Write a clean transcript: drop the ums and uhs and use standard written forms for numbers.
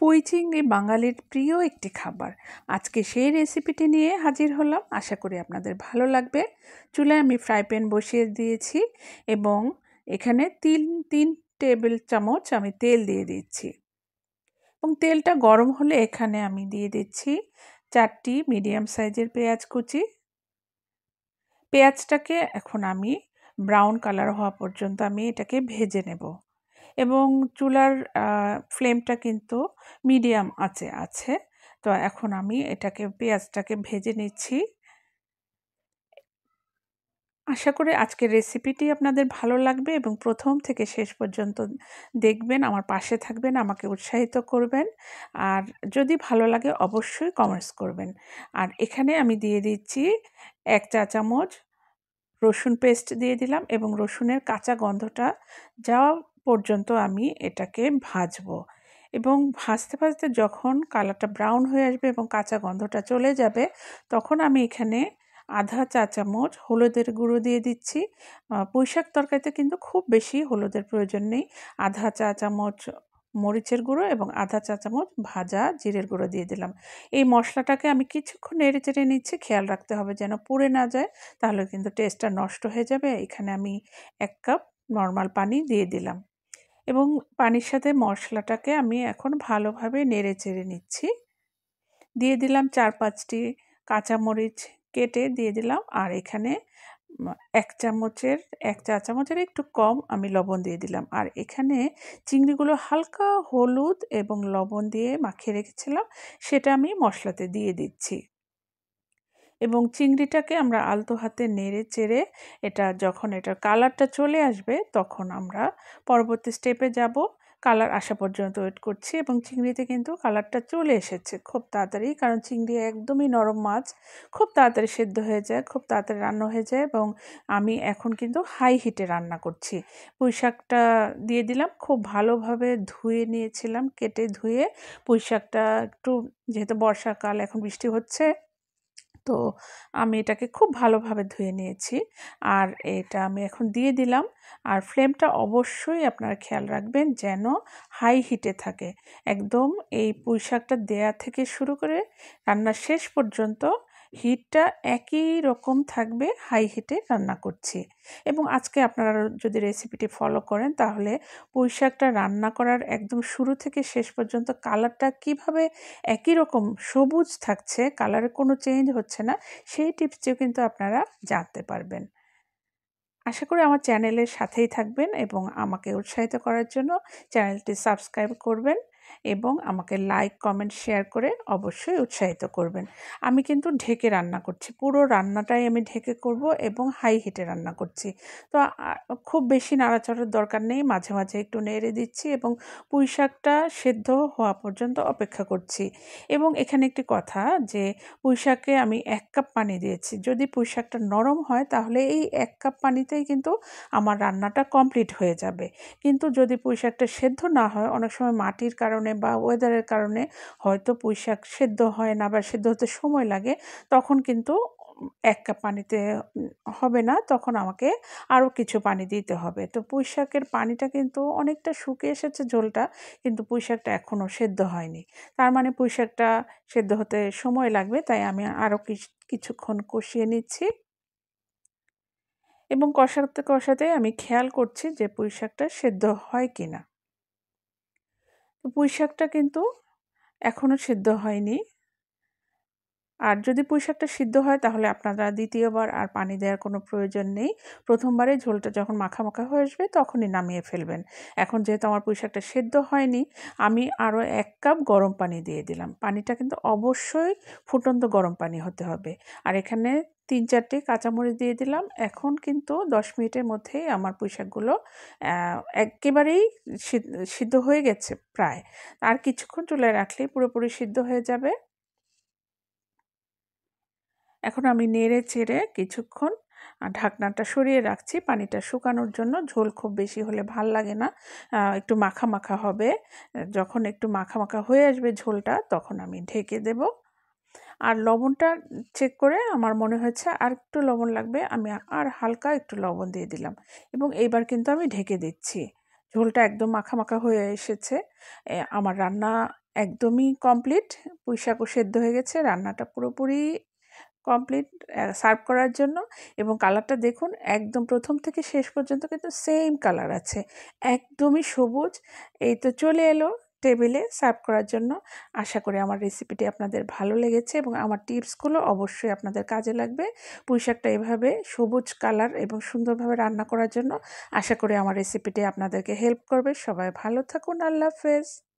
পুঁই চিংড়ি বাঙালির প্রিয় একটি খাবার। আজকে সেই রেসিপিটি নিয়ে হাজির হলাম। আশা করি আপনাদের ভালো লাগবে। চুলায় আমি ফ্রাই প্যান বসিয়ে দিয়েছি এবং এখানে তিন টেবিল চামচ আমি তেল দিয়ে দিচ্ছি এবং তেলটা গরম হলে এখানে আমি দিয়ে দিচ্ছি 4টি মিডিয়াম সাইজের পেঁয়াজ কুচি। পেঁয়াজটাকে এখন আমি ব্রাউন কালার হওয়া পর্যন্ত আমি এটাকে ভেজে নেব এবং চুলার ফ্লেমটা কিন্তু মিডিয়াম আঁচে আছে। তো এখন আমি পেঁয়াজটাকে ভেজে নিচ্ছি। আশা করি আজকের রেসিপিটি আপনাদের ভালো লাগবে এবং প্রথম থেকে শেষ পর্যন্ত দেখবেন, আমার পাশে থাকবেন, আমাকে উৎসাহিত করবেন। আর যদি ভালো লাগে অবশ্যই কমেন্টস করবেন। আর এখানে আমি দিয়ে দিচ্ছি 1 চা চামচ রসুন পেস্ট দিয়ে দিলাম এবং রসুনের কাঁচা গন্ধটা যাওয়া পর্যন্ত আমি এটাকে ভাজবো এবং ভাজতে ভাজতে যখন কালারটা ব্রাউন হয়ে আসবে এবং কাঁচা গন্ধটা চলে যাবে তখন আমি এখানে আধা চা চামচ হলুদের গুঁড়ো দিয়ে দিচ্ছি। পুঁইশাক তরকারিতে কিন্তু খুব বেশি হলুদের প্রয়োজন নেই। আধা চা চামচ মরিচের গুঁড়ো এবং আধা চা চামচ ভাজা জিরের গুঁড়ো দিয়ে দিলাম। এই মশলাটাকে আমি কিছুক্ষণ নেড়ে চেড়ে নিচ্ছি। খেয়াল রাখতে হবে যেন পুড়ে না যায়, তাহলে কিন্তু টেস্টটা নষ্ট হয়ে যাবে। এখানে আমি 1 কাপ নর্মাল পানি দিয়ে দিলাম এবং পানির সাথে মশলাটাকে আমি এখন ভালোভাবে নেড়ে চেড়ে নিচ্ছি। দিয়ে দিলাম 4-5টি কাঁচামরিচ কেটে দিয়ে দিলাম আর এখানে 1 চা চামচের একটু কম আমি লবণ দিয়ে দিলাম। আর এখানে চিংড়িগুলো হালকা হলুদ এবং লবণ দিয়ে মাখিয়ে রেখেছিলাম, সেটা আমি মশলাতে দিয়ে দিচ্ছি এবং চিংড়িটাকে আমরা আলতো হাতে নেড়ে চেড়ে যখন এটার কালারটা চলে আসবে তখন আমরা পরবর্তী স্টেপে যাব। কালার আসা পর্যন্ত ওয়েট করছি এবং চিংড়িতে কিন্তু কালারটা চলে এসেছে খুব তাড়াতাড়ি, কারণ চিংড়ি একদমই নরম মাছ, খুব তাড়াতাড়ি সেদ্ধ হয়ে যায়, খুব তাড়াতাড়ি রান্না হয়ে যায় এবং আমি এখন কিন্তু হাই হিটে রান্না করছি। পুঁইশাকটা দিয়ে দিলাম, খুব ভালোভাবে ধুয়ে নিয়েছিলাম, কেটে ধুয়ে পুঁইশাকটা একটু, যেহেতু বর্ষাকাল এখন বৃষ্টি হচ্ছে, তো আমি এটাকে খুব ভালোভাবে ধুয়ে নিয়েছি আর এটা আমি এখন দিয়ে দিলাম। আর ফ্লেমটা অবশ্যই আপনারা খেয়াল রাখবেন যেন হাই হিটে থাকে। একদম এই পুঁইশাকটা দেয়া থেকে শুরু করে রান্নার শেষ পর্যন্ত হিটটা একই রকম থাকবে, হাই হিটে রান্না করছি। এবং আজকে আপনারা যদি রেসিপিটি ফলো করেন তাহলে পুঁইশাকটা রান্না করার একদম শুরু থেকে শেষ পর্যন্ত কালারটা কিভাবে একই রকম সবুজ থাকছে, কালারে কোনো চেঞ্জ হচ্ছে না, সেই টিপসটিও কিন্তু আপনারা জানতে পারবেন। আশা করি আমার চ্যানেলের সাথেই থাকবেন এবং আমাকে উৎসাহিত করার জন্য চ্যানেলটি সাবস্ক্রাইব করবেন এবং আমাকে লাইক, কমেন্ট, শেয়ার করে অবশ্যই উৎসাহিত করবেন। আমি কিন্তু ঢেকে রান্না করছি, পুরো রান্নাটাই আমি ঢেকে করব এবং হাই হিটে রান্না করছি। তো খুব বেশি নাড়াচাড়ার দরকার নেই, মাঝে মাঝে একটু নেড়ে দিচ্ছি এবং পুঁইশাকটা সেদ্ধ হওয়া পর্যন্ত অপেক্ষা করছি। এবং এখানে একটি কথা, যে পুঁইশাকে আমি 1 কাপ পানি দিয়েছি। যদি পুঁইশাকটা নরম হয় তাহলে এই 1 কাপ পানিতেই কিন্তু আমার রান্নাটা কমপ্লিট হয়ে যাবে। কিন্তু যদি পুঁইশাকটা সেদ্ধ না হয়, অনেক সময় মাটির কারণে বা ওয়েদারের কারণে হয়তো পুঁইশাক সেদ্ধ হয় না বা সেদ্ধ হতে সময় লাগে, তখন কিন্তু 1 কাপ পানিতে হবে না, তখন আমাকে আরও কিছু পানি দিতে হবে। তো পুঁইশাকের পানিটা কিন্তু অনেকটা শুকিয়ে এসেছে ঝোলটা, কিন্তু পুঁইশাকটা এখনও সেদ্ধ হয়নি। তার মানে পুঁইশাকটা সেদ্ধ হতে সময় লাগবে, তাই আমি আরও কিছুক্ষণ কষিয়ে নিচ্ছি এবং কষাতে কষাতে আমি খেয়াল করছি যে পুঁইশাকটা সেদ্ধ হয় কিনা। তো পুঁইশাকটা কিন্তু এখনও সিদ্ধ হয়নি। আর যদি পুঁইশাকটা সিদ্ধ হয় তাহলে আপনারা দ্বিতীয়বার আর পানি দেওয়ার কোনো প্রয়োজন নেই। প্রথমবারে ঝোলটা যখন মাখা মাখা হয়ে আসবে তখনই নামিয়ে ফেলবেন। এখন যেহেতু আমার পুঁইশাকটা সেদ্ধ হয়নি, আমি আরও 1 কাপ গরম পানি দিয়ে দিলাম। পানিটা কিন্তু অবশ্যই ফুটন্ত গরম পানি হতে হবে। আর এখানে 3-4টি কাঁচামরিচ দিয়ে দিলাম। এখন কিন্তু 10 মিনিটের মধ্যেই আমার পুঁইশাকগুলো একেবারেই সিদ্ধ হয়ে গেছে প্রায়। আর কিছুক্ষণ চুলায় রাখলেই পুরোপুরি সিদ্ধ হয়ে যাবে। এখন আমি নেড়ে চেড়ে কিছুক্ষণ ঢাকনাটা সরিয়ে রাখছি পানিটা শুকানোর জন্য। ঝোল খুব বেশি হলে ভাল লাগে না, একটু মাখা মাখা হবে। যখন একটু মাখা মাখা হয়ে আসবে ঝোলটা, তখন আমি ঢেকে দেব। আর লবণটা চেক করে আমার মনে হয়েছে আর একটু লবণ লাগবে, আমি আর হালকা একটু লবণ দিয়ে দিলাম এবং এইবার কিন্তু আমি ঢেকে দিচ্ছি। ঝোলটা একদম মাখা মাখা হয়ে এসেছে। আমার রান্না একদমই কমপ্লিট। পুঁই শাকও সেদ্ধ হয়ে গেছে। রান্নাটা পুরোপুরি কমপ্লিট সার্ভ করার জন্য। এবং কালারটা দেখুন একদম প্রথম থেকে শেষ পর্যন্ত কিন্তু সেম কালার আছে, একদমই সবুজ। এই তো চলে এলো টেবিলে সার্ভ করার জন্য। আশা করি আমার রেসিপিটি আপনাদের ভালো লেগেছে এবং আমার টিপসগুলো অবশ্যই আপনাদের কাজে লাগবে। পুঁই শাকটা এভাবে সবুজ কালার এবং সুন্দরভাবে রান্না করার জন্য আশা করি আমার রেসিপিটি আপনাদেরকে হেল্প করবে। সবাই ভালো থাকুন। আল্লাহ হাফেজ।